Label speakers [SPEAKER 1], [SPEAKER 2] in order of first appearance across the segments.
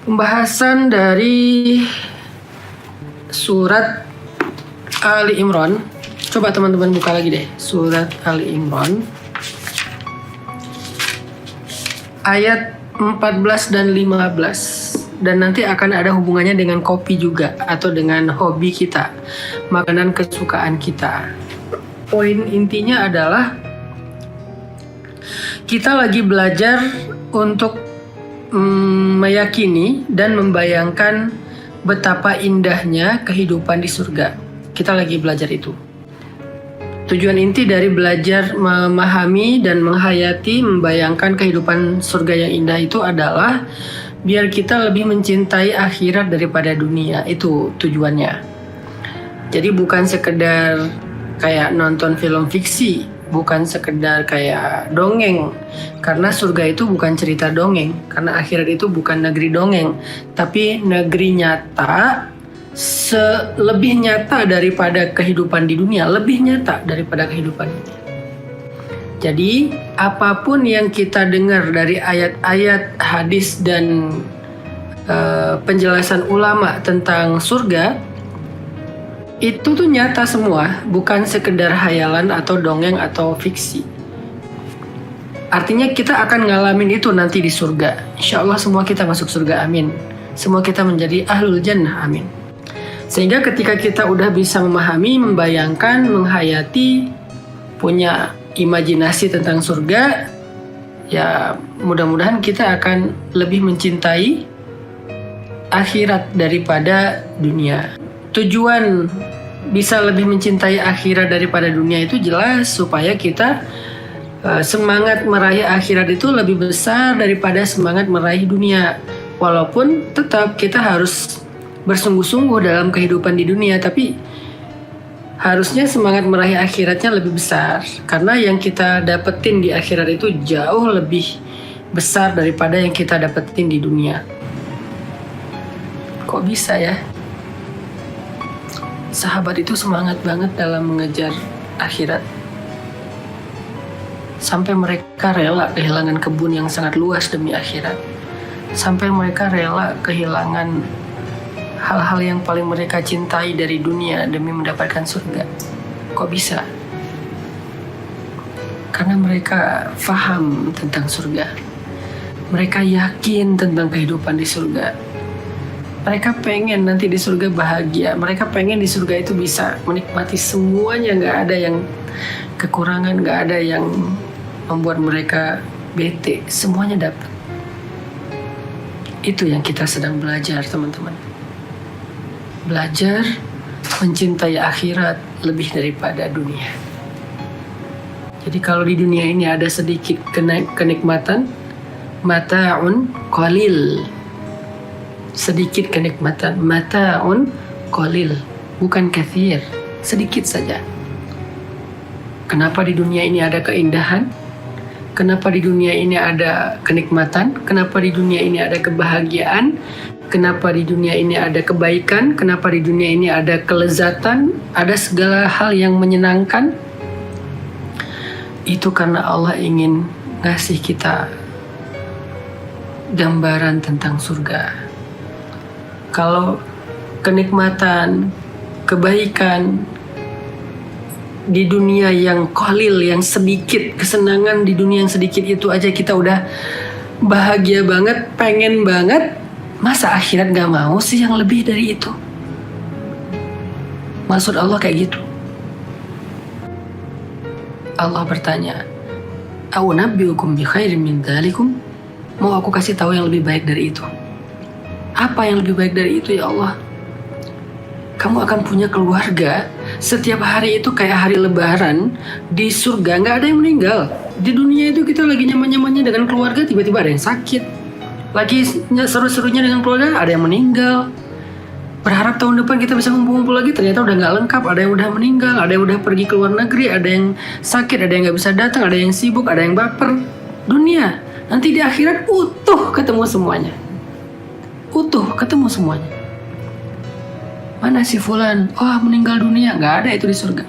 [SPEAKER 1] Pembahasan dari surat Ali Imran. Coba teman-teman buka lagi deh surat Ali Imran ayat 14 dan 15. Dan nanti akan ada hubungannya dengan kopi juga, atau dengan hobi kita, makanan kesukaan kita. Poin intinya adalah kita lagi belajar untuk meyakini dan membayangkan betapa indahnya kehidupan di surga. Kita lagi belajar itu. Tujuan inti dari belajar memahami dan menghayati, membayangkan kehidupan surga yang indah itu adalah biar kita lebih mencintai akhirat daripada dunia. Itu tujuannya. Jadi bukan sekedar kayak nonton film fiksi, bukan sekedar kayak dongeng. Karena surga itu bukan cerita dongeng, karena akhirat itu bukan negeri dongeng, tapi negeri nyata, lebih nyata daripada kehidupan di dunia, lebih nyata daripada kehidupan ini. Jadi apapun yang kita dengar dari ayat-ayat, hadis dan penjelasan ulama tentang surga, itu tuh nyata semua, bukan sekedar hayalan atau dongeng atau fiksi. Artinya kita akan ngalamin itu nanti di surga. Insya Allah semua kita masuk surga, amin. Semua kita menjadi ahlul jannah, amin. Sehingga ketika kita udah bisa memahami, membayangkan, menghayati, punya imajinasi tentang surga, ya mudah-mudahan kita akan lebih mencintai akhirat daripada dunia. Tujuan bisa lebih mencintai akhirat daripada dunia itu jelas supaya kita semangat meraih akhirat itu lebih besar daripada semangat meraih dunia. Walaupun tetap kita harus bersungguh-sungguh dalam kehidupan di dunia, tapi harusnya semangat meraih akhiratnya lebih besar, karena yang kita dapetin di akhirat itu jauh lebih besar daripada yang kita dapetin di dunia. Kok bisa ya? Sahabat itu semangat banget dalam mengejar akhirat, sampai mereka rela kehilangan kebun yang sangat luas demi akhirat, sampai mereka rela kehilangan hal-hal yang paling mereka cintai dari dunia demi mendapatkan surga. Kok bisa? Karena mereka faham tentang surga. Mereka yakin tentang kehidupan di surga. Mereka pengen nanti di surga bahagia. Mereka pengen di surga itu bisa menikmati semuanya, gak ada yang kekurangan, gak ada yang membuat mereka bete. Semuanya dapat. Itu yang kita sedang belajar, teman-teman. Belajar mencintai akhirat lebih daripada dunia. Jadi kalau di dunia ini ada sedikit kenikmatan, mata'un qalil. Sedikit kenikmatan, mata'un qalil, bukan kathir, sedikit saja. Kenapa di dunia ini ada keindahan? Kenapa di dunia ini ada kenikmatan? Kenapa di dunia ini ada kebahagiaan? Kenapa di dunia ini ada kebaikan? Kenapa di dunia ini ada kelezatan? Ada segala hal yang menyenangkan? Itu karena Allah ingin ngasih kita gambaran tentang surga. Kalau kenikmatan, kebaikan di dunia yang qalil, yang sedikit, kesenangan di dunia yang sedikit itu aja kita udah bahagia banget, pengen banget, masa akhirat gak mau sih yang lebih dari itu? Maksud Allah kayak gitu. Allah bertanya, "A'unabbiukum bi khairin min dzalikum?" Mau aku kasih tahu yang lebih baik dari itu? Apa yang lebih baik dari itu, ya Allah? Kamu akan punya keluarga, setiap hari itu kayak hari lebaran. Di surga gak ada yang meninggal. Di dunia itu kita lagi nyaman-nyamannya dengan keluarga, tiba-tiba ada yang sakit. Lagi seru-serunya dengan keluarga, ada yang meninggal. Berharap tahun depan kita bisa ngumpul-ngumpul lagi, ternyata udah gak lengkap. Ada yang udah meninggal, ada yang udah pergi ke luar negeri, ada yang sakit, ada yang gak bisa datang, ada yang sibuk, ada yang baper. Dunia, nanti di akhirat utuh ketemu semuanya. Utuh ketemu semuanya. Mana si fulan? Oh, meninggal dunia. Gak ada itu di surga.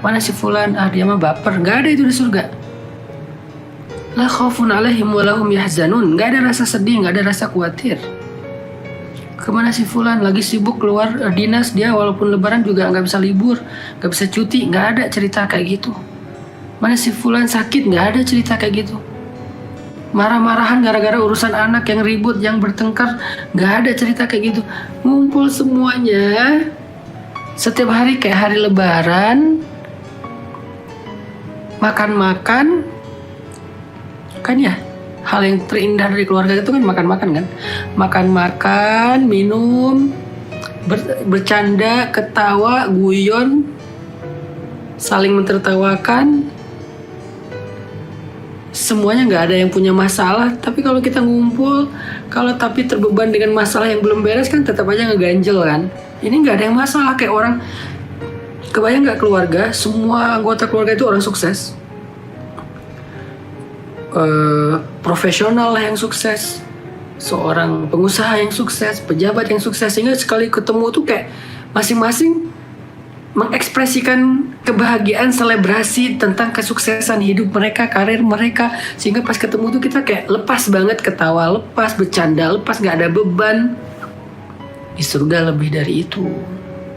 [SPEAKER 1] Mana si fulan? Ah, dia mah baper. Gak ada itu di surga. La khaufun alaihim wa lahum yahzanun. Gak ada rasa sedih, gak ada rasa khawatir. Kemana si Fulan? Lagi sibuk keluar dinas dia, walaupun lebaran juga nggak bisa libur, nggak bisa cuti. Nggak ada cerita kayak gitu. Mana si Fulan sakit? Nggak ada cerita kayak gitu. Marah-marahan gara-gara urusan anak yang ribut, yang bertengkar. Nggak ada cerita kayak gitu. Ngumpul semuanya setiap hari kayak hari lebaran, makan-makan, kan ya, hal yang terindah dari keluarga itu kan makan-makan kan, makan-makan, minum, bercanda, ketawa, guyon, saling mentertawakan, semuanya nggak ada yang punya masalah. Tapi kalau kita ngumpul, kalau tapi terbeban dengan masalah yang belum beres kan tetap aja ngeganjel kan. Ini nggak ada yang masalah, kayak orang, kebayang nggak keluarga, semua anggota keluarga itu orang sukses, profesional yang sukses, seorang pengusaha yang sukses, pejabat yang sukses, sehingga sekali ketemu tuh kayak masing-masing mengekspresikan kebahagiaan, selebrasi tentang kesuksesan hidup mereka, karir mereka, sehingga pas ketemu tuh kita kayak lepas banget, ketawa lepas, bercanda lepas, nggak ada beban. Di surga lebih dari itu,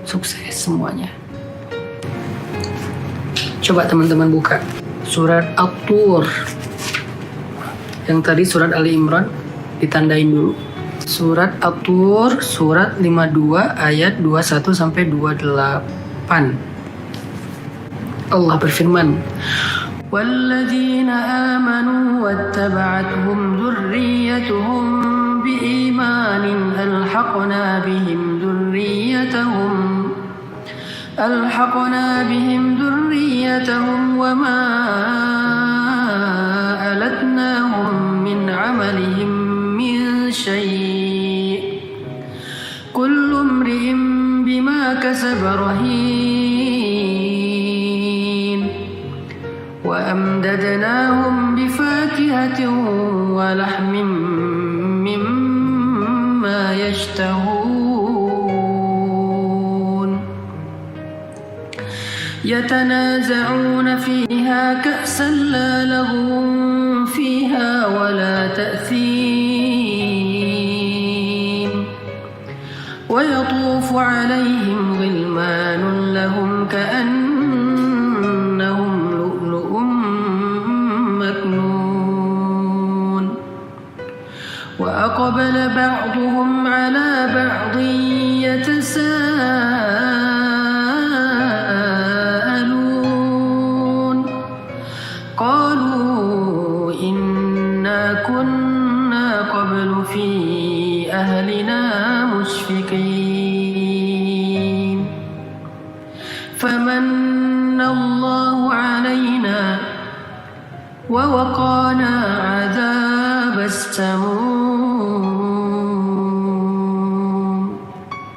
[SPEAKER 1] sukses semuanya. Coba teman-teman buka surat At-Tur. Yang tadi surat Ali Imran ditandain dulu. Surat At-Tur, surat 52 ayat 21 sampai 28. Allah berfirman, "Walladzina amanu wattaba'athum dzurriyyatuhum biimanin alhaqna bihim dzurriyyatahum wama alatnahum min 'amalihim min syai'. Kullu imri'in bima kasaba rahin. Wa amdadnahum bifakihatin wa lahmin mimma yashtahun. Yatanaza'una fiha ka'san la lahum fiha wa la ta'thim. Wa yatufu 'alaihim ghilmanun lahum ka'annahum lu'lu'un maknun. Wa aqbala ba'duhum 'ala ba'din yatasaalun. Qalu inna kunna qablu fi ahlina mushfiqin. Famanna Allahu 'alaina wa waqana 'adzabas samum.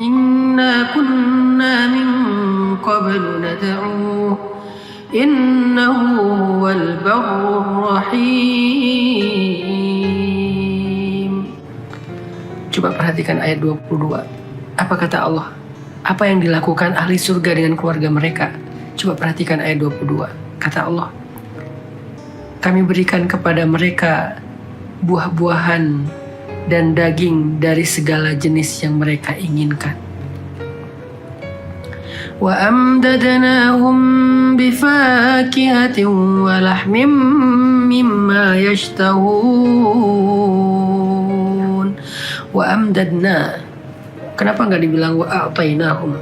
[SPEAKER 1] Inna kunna min qablu nad'uhu innahu huwal barrur rahim. Coba perhatikan ayat 22. Apa kata Allah? Apa yang dilakukan ahli surga dengan keluarga mereka? Coba perhatikan ayat 22. Kata Allah, kami berikan kepada mereka buah-buahan dan daging dari segala jenis yang mereka inginkan. Wa amdadnahum bifakihatin wa lahmim mimma yashtahun. Wa amdadna. Kenapa nggak dibilang wa a'tainahum?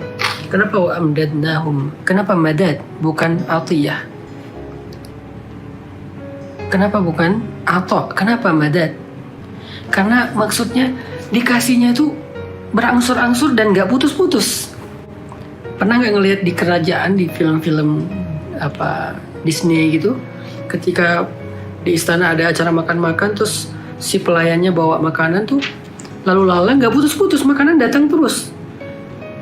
[SPEAKER 1] Kenapa wa amdadnahum? Kenapa madad bukan atiyah? Kenapa bukan ato? Kenapa madad? Karena maksudnya dikasihnya itu berangsur-angsur dan nggak putus-putus. Pernah nggak ngelihat di kerajaan, di film-film apa Disney gitu, ketika di istana ada acara makan-makan, terus si pelayannya bawa makanan tuh lalu lalang, nggak putus-putus, makanan datang terus,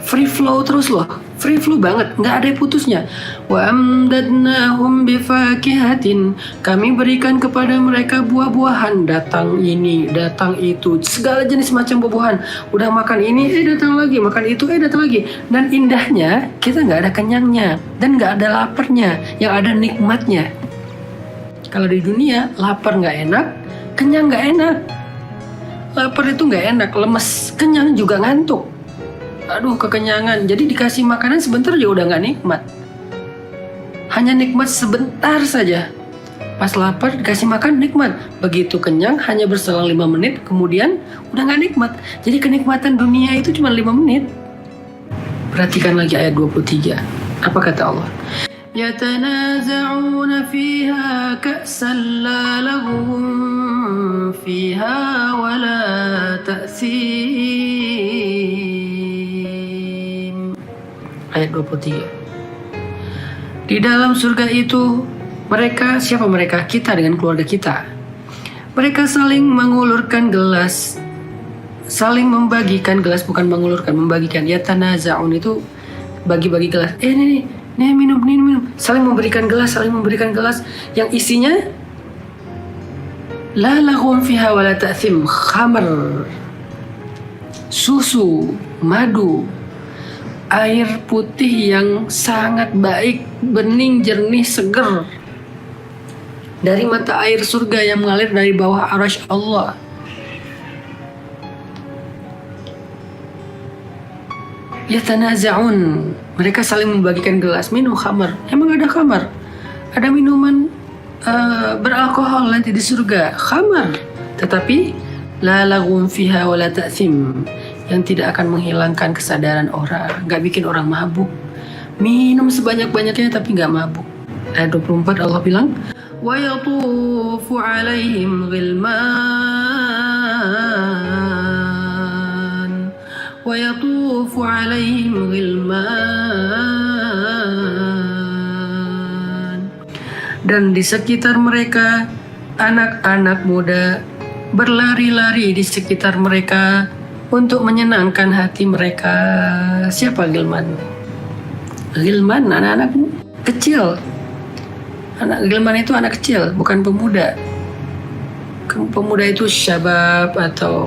[SPEAKER 1] free flow terus loh, free flow banget, nggak ada putusnya. Wa amdadnahum bifakihatin, kami berikan kepada mereka buah-buahan, datang ini, datang itu, segala jenis macam buah-buahan. Udah makan ini, datang lagi, makan itu, datang lagi. Dan indahnya, kita nggak ada kenyangnya dan nggak ada laparnya, yang ada nikmatnya. Kalau di dunia, lapar nggak enak, kenyang nggak enak. Lapar itu nggak enak, lemes, kenyang juga ngantuk. Aduh, kekenyangan. Jadi dikasih makanan sebentar juga udah nggak nikmat. Hanya nikmat sebentar saja. Pas lapar dikasih makan nikmat. Begitu kenyang hanya berselang 5 menit, kemudian udah nggak nikmat. Jadi kenikmatan dunia itu cuma 5 menit. Perhatikan lagi ayat 23. Apa kata Allah? يتنازعون فيها كأسا لا لغو فيها ولا تأثيم. Ayat 23. Di dalam surga itu mereka, siapa mereka? Kita dengan keluarga kita. Mereka saling mengulurkan gelas, saling membagikan gelas, bukan mengulurkan, membagikan. Yatanaza'un itu bagi-bagi gelas. Nih minum. Saling memberikan gelas yang isinya la lahum fiha wala ta'thim, khamar, susu, madu, air putih yang sangat baik, bening, jernih, seger dari mata air surga yang mengalir dari bawah arasy Allah. Yatanaza'un, mereka saling membagikan gelas, minum khamar. Emang ada khamar? Ada minuman beralkohol nanti di surga, khamar. Tetapi la laghum fiha wala ta'thim, yang tidak akan menghilangkan kesadaran orang, nggak bikin orang mabuk. Minum sebanyak-banyaknya tapi nggak mabuk. Ayat 24 Allah bilang, wa yatufu alaihim ghilman wa yatufu alaihim ghilman, dan di sekitar mereka anak-anak muda berlari-lari di sekitar mereka untuk menyenangkan hati mereka. Siapa Gilman? Gilman anak-anak kecil. Anak Gilman itu anak kecil, bukan pemuda. Pemuda itu syabab atau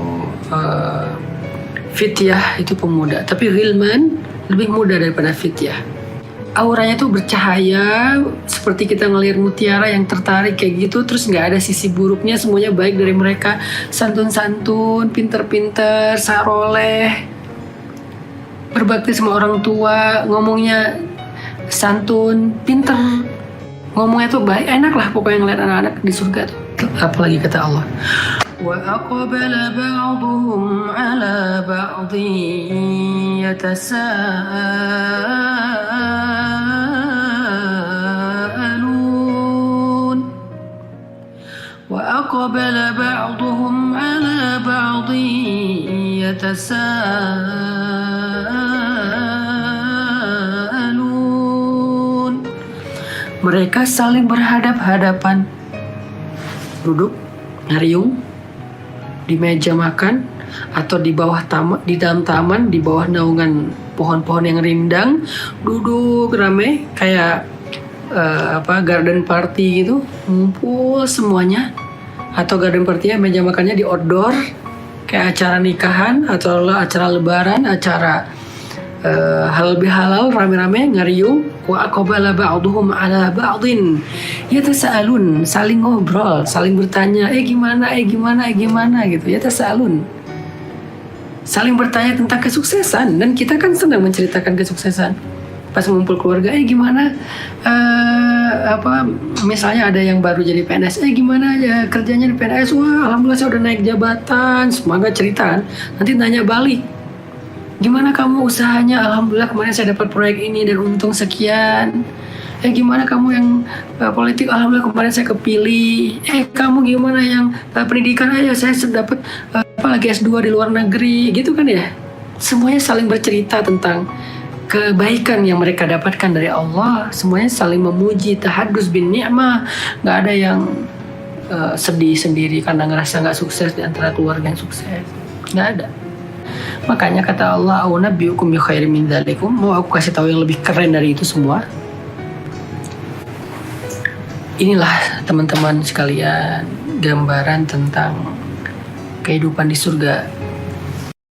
[SPEAKER 1] fityah, itu pemuda. Tapi Gilman lebih muda daripada fityah. Auranya tuh bercahaya seperti kita ngelihat mutiara yang tertarik kayak gitu, terus nggak ada sisi buruknya, semuanya baik dari mereka. Santun-santun, pinter-pinter, saroleh, berbakti sama orang tua, ngomongnya santun, pinter, ngomongnya tuh baik, enak lah pokoknya ngeliat anak-anak di surga tuh. Apalagi kata Allah, wa aqbala ba'dhum 'ala ba'dhin yatasaalun wa aqbala ba'dhum 'ala ba'dhin yatasaalun. Mereka saling berhadap-hadapan, duduk ngariung di meja makan atau di bawah taman, di dalam taman, di bawah naungan pohon-pohon yang rindang, duduk rame kayak garden party gitu, ngumpul semuanya. Atau garden party-nya meja makannya di outdoor kayak acara nikahan atau acara lebaran, acara halal bihalal, rame-rame ngariung. Wa aqbala ba'dhum 'ala ba'dhin yatasaalun, saling ngobrol, saling bertanya, gimana gitu. Yatasaalun, saling bertanya tentang kesuksesan, dan kita kan senang menceritakan kesuksesan. Pas ngumpul keluarga, gimana misalnya ada yang baru jadi PNS, gimana ya kerjanya di PNS? Wah, alhamdulillah saya udah naik jabatan. Semoga cerita, nanti nanya balik, gimana kamu usahanya? Alhamdulillah kemarin saya dapat proyek ini dan untung sekian. Gimana kamu yang politik? Alhamdulillah kemarin saya kepilih. Kamu gimana yang pendidikan? Saya dapat lagi S2 di luar negeri, gitu kan ya. Semuanya saling bercerita tentang kebaikan yang mereka dapatkan dari Allah. Semuanya saling memuji, tahadus bin ni'mah. Gak ada yang sedih sendiri karena ngerasa gak sukses di antara keluarga yang sukses. Gak ada. Makanya kata Allah, "A'unabbiukum bi khairin min dzalikum." Mau aku kasih tahu yang lebih keren dari itu semua? Inilah teman-teman sekalian gambaran tentang kehidupan di surga.